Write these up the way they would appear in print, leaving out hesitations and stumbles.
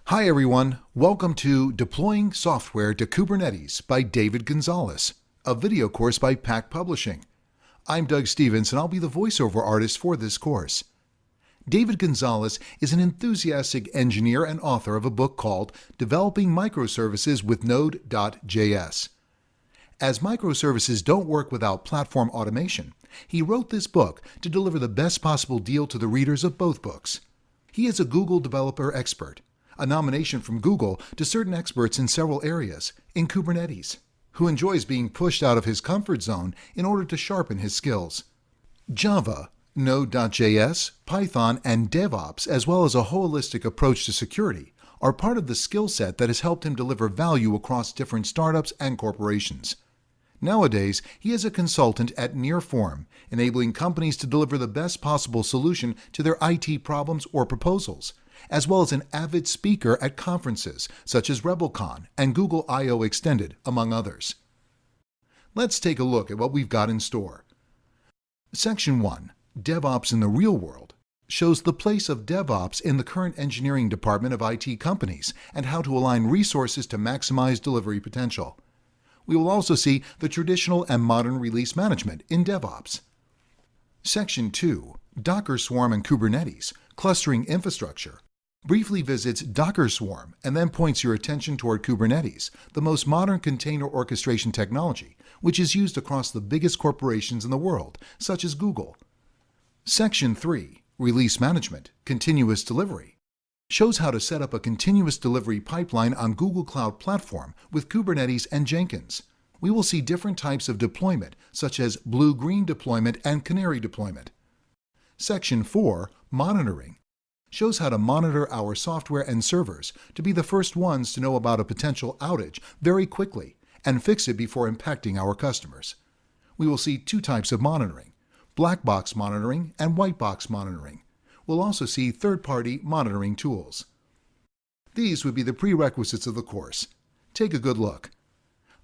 Hi everyone, welcome to Deploying Software to Kubernetes by David Gonzalez, a video course by Pack Publishing. I'm Doug Stevens and I'll be the voiceover artist for this course. David Gonzalez is an enthusiastic engineer and author of a book called Developing Microservices with Node.js. As microservices don't work without platform automation, he wrote this book to deliver the best possible deal to the readers of both books. He is a Google Developer Expert, a nomination from Google to certain experts in several areas, in Kubernetes, who enjoys being pushed out of his comfort zone in order to sharpen his skills. Java, Node.js, Python, and DevOps, as well as a holistic approach to security, are part of the skill set that has helped him deliver value across different startups and corporations. Nowadays, he is a consultant at Nearform, enabling companies to deliver the best possible solution to their IT problems or proposals, as well as an avid speaker at conferences such as RebelCon and Google I/O Extended, among others. Let's take a look at what we've got in store. Section 1, DevOps in the Real World, shows the place of DevOps in the current engineering department of IT companies and how to align resources to maximize delivery potential. We will also see the traditional and modern release management in DevOps. Section 2, Docker Swarm and Kubernetes, Clustering Infrastructure, briefly visits Docker Swarm and then points your attention toward Kubernetes, the most modern container orchestration technology, which is used across the biggest corporations in the world, such as Google. Section 3, Release Management, Continuous Delivery, shows how to set up a continuous delivery pipeline on Google Cloud Platform with Kubernetes and Jenkins. We will see different types of deployment, such as blue-green deployment and canary deployment. Section 4, Monitoring, shows how to monitor our software and servers to be the first ones to know about a potential outage very quickly and fix it before impacting our customers. We will see two types of monitoring, black box monitoring and white box monitoring. We'll also see third-party monitoring tools. These would be the prerequisites of the course. Take a good look.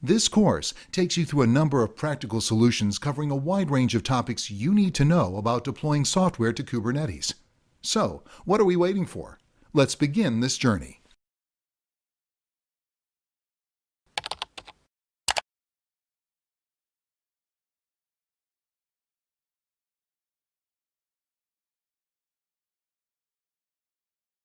This course takes you through a number of practical solutions covering a wide range of topics you need to know about deploying software to Kubernetes. So, what are we waiting for? Let's begin this journey.